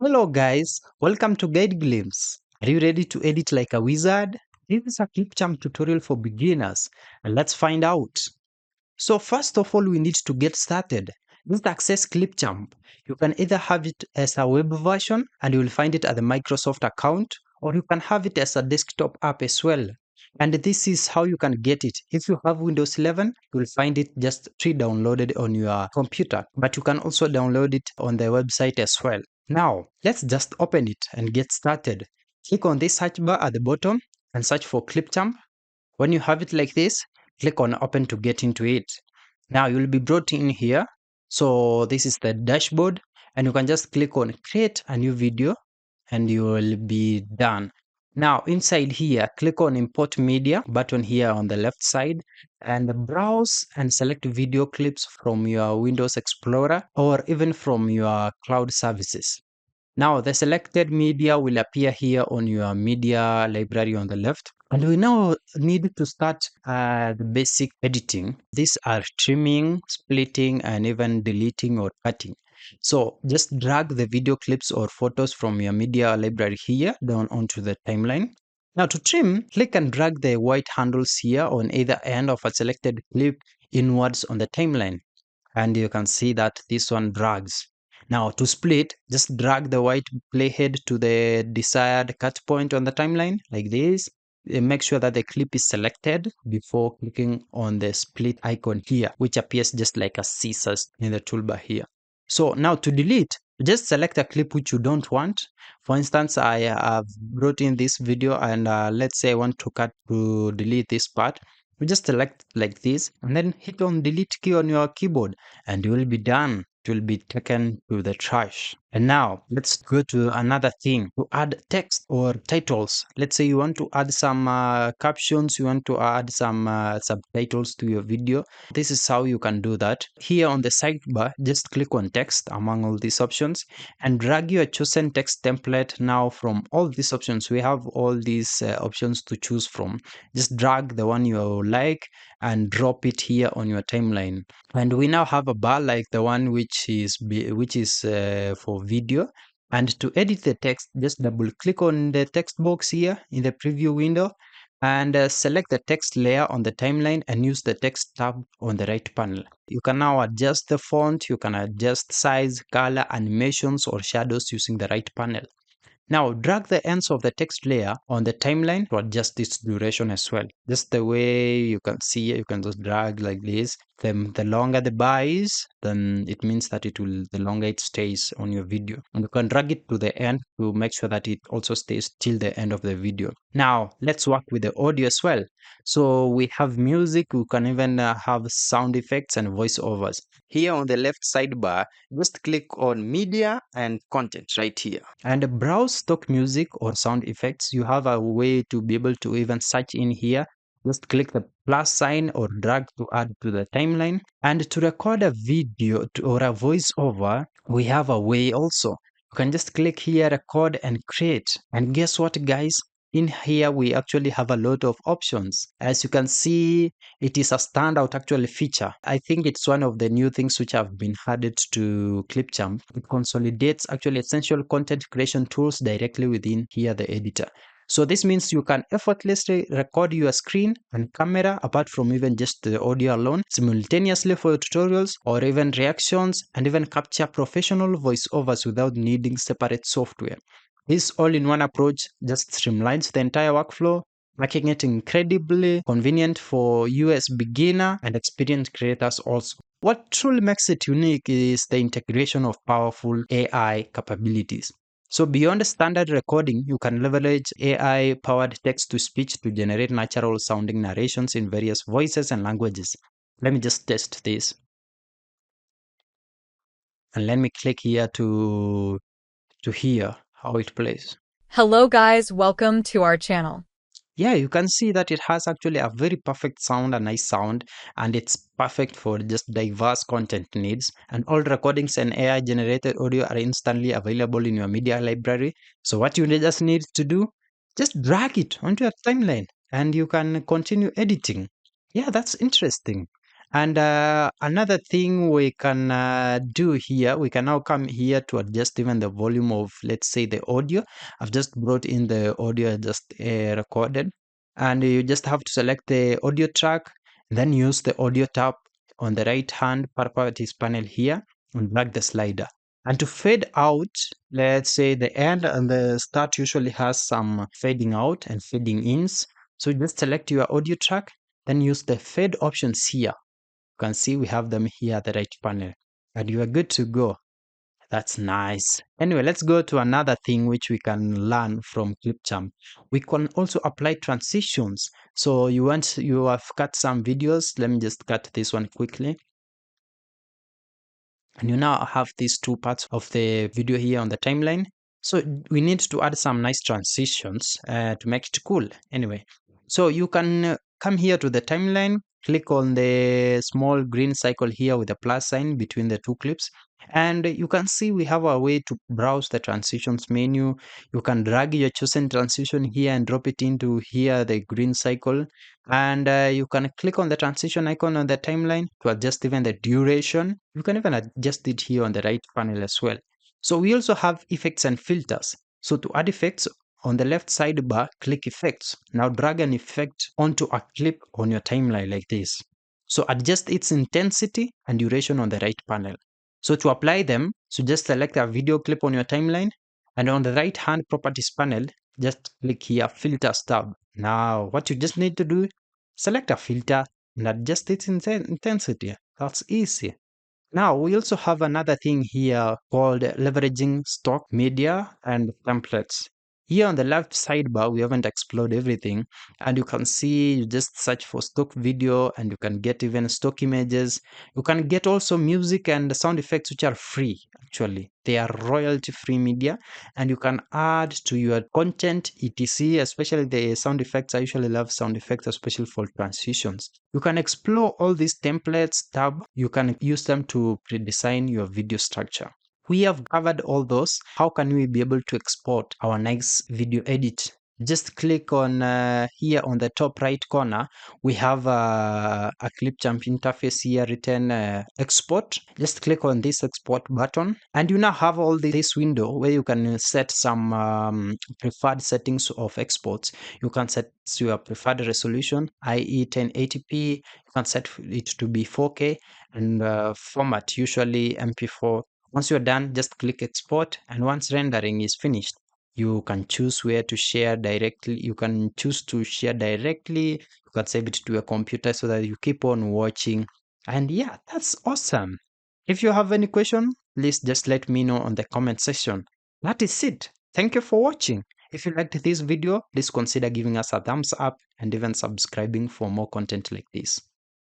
Hello guys, welcome to Guide Glimpse. Are you ready to edit like a wizard? This is a Clipchamp tutorial for beginners and let's find out. So first of all, we need to get started. Just access Clipchamp. You can either have it as a web version and you will find it at the Microsoft account, or you can have it as a desktop app as well. And this is how you can get it. If you have Windows 11, you will find it just pre-downloaded on your computer, but you can also download it on the website as well. Now, let's just open it and get started. Click on this search bar at the bottom and search for Clipchamp. When you have it like this, click on open to get into it. Now you'll be brought in here. So this is the dashboard and you can just click on create a new video and you will be done. Now inside here, click on import media button here on the left side and browse and select video clips from your Windows Explorer or even from your cloud services. Now the selected media will appear here on your media library on the left. And we now need to start the basic editing. These are trimming, splitting, and even deleting or cutting. So just drag the video clips or photos from your media library here down onto the timeline. Now to trim, click and drag the white handles here on either end of a selected clip inwards on the timeline. And you can see that this one drags. Now to split, just drag the white playhead to the desired cut point on the timeline like this. Make sure that the clip is selected before clicking on the split icon here, which appears just like a scissors in the toolbar here. So now to delete, just select a clip which you don't want. For instance, I have brought in this video and let's say I want to delete this part. You just select like this and then hit on delete key on your keyboard and you will be done. It will be taken to the trash. And now let's go to another thing to add text or titles. Let's say you want to add some captions, you want to add some subtitles to your video. This is how you can do that. Here on the sidebar, just click on text among all these options and drag your chosen text template. Now from all these options, we have all these options to choose from. Just drag the one you like and drop it here on your timeline. And we now have a bar like the one which is for video. And to edit the text, just double click on the text box here in the preview window and select the text layer on the timeline and use the text tab on the right panel. You can now adjust the font, you can adjust size, color, animations, or shadows using the right panel. Now drag the ends of the text layer on the timeline to adjust its duration as well. Just the way you can see, you can just drag like this. Then the longer the bar is, then it means that the longer it stays on your video. And you can drag it to the end to make sure that it also stays till the end of the video. Now let's work with the audio as well. So we have music, we can even have sound effects and voiceovers. Here on the left sidebar, just click on media and content right here and browse stock music or sound effects. You have a way to be able to even search in here. Just click the plus sign or drag to add to the timeline. And to record a video or a voiceover, we have a way also. You can just click here, record and create. And guess what, guys? In here, we actually have a lot of options. As you can see, it is a standout actually feature. I think it's one of the new things which have been added to Clipchamp. It consolidates actually essential content creation tools directly within here, the editor. So this means you can effortlessly record your screen and camera apart from even just the audio alone simultaneously for your tutorials or even reactions and even capture professional voiceovers without needing separate software. This all-in-one approach just streamlines the entire workflow, making it incredibly convenient for you as beginner and experienced creators also. What truly makes it unique is the integration of powerful AI capabilities. So beyond standard recording, you can leverage AI-powered text-to-speech to generate natural-sounding narrations in various voices and languages. Let me just test this. And let me click here to hear how it plays. Hello guys, welcome to our channel. Yeah, you can see that it has actually a very perfect sound, a nice sound, and it's perfect for just diverse content needs. And all recordings and AI generated audio are instantly available in your media library. So what you just need to do, just drag it onto your timeline and you can continue editing. Yeah, that's interesting. And another thing we can do here, we can now come here to adjust even the volume of, let's say, the audio. I've just brought in the audio I just recorded, and you just have to select the audio track, then use the audio tab on the right hand properties panel here and drag the slider. And to fade out, let's say the end and the start usually has some fading out and fading ins. So just select your audio track, then use the fade options here. You can see we have them here at the right panel, and you are good to go. That's nice. Anyway, let's go to another thing which we can learn from Clipchamp. We can also apply transitions. So you have cut some videos. Let me just cut this one quickly. And you now have these two parts of the video here on the timeline. So we need to add some nice transitions to make it cool. Anyway, so you can come here to the timeline, click on the small green cycle here with a plus sign between the two clips. And you can see we have a way to browse the transitions menu. You can drag your chosen transition here and drop it into here, the green cycle. And you can click on the transition icon on the timeline to adjust even the duration. You can even adjust it here on the right panel as well. So we also have effects and filters. So to add effects, on the left sidebar, click effects. Now drag an effect onto a clip on your timeline like this. So adjust its intensity and duration on the right panel. So to apply them, so just select a video clip on your timeline, and on the right hand properties panel, just click here filters tab. Now what you just need to do, select a filter and adjust its intensity. That's easy. Now, we also have another thing here called leveraging stock media and templates. Here on the left sidebar, we haven't explored everything, and you can see you just search for stock video and you can get even stock images. You can get also music and sound effects which are free, actually. They are royalty free media, and you can add to your content, etc. Especially the sound effects. I usually love sound effects, especially for transitions. You can explore all these templates tab. You can use them to pre-design your video structure. We have covered all those. How can we be able to export our nice video edit? Just click on here on the top right corner. We have a Clipchamp interface here written export. Just click on this export button, and you now have all this window where you can set some preferred settings of exports. You can set your preferred resolution, i.e. 1080p. You can set it to be 4K, and format usually MP4. Once you're done, just click export, and once rendering is finished, you can choose where to share directly. You can choose to share directly. You can save it to your computer so that you keep on watching. And yeah, that's awesome. If you have any question, please just let me know on the comment section. That is it. Thank you for watching. If you liked this video, please consider giving us a thumbs up and even subscribing for more content like this.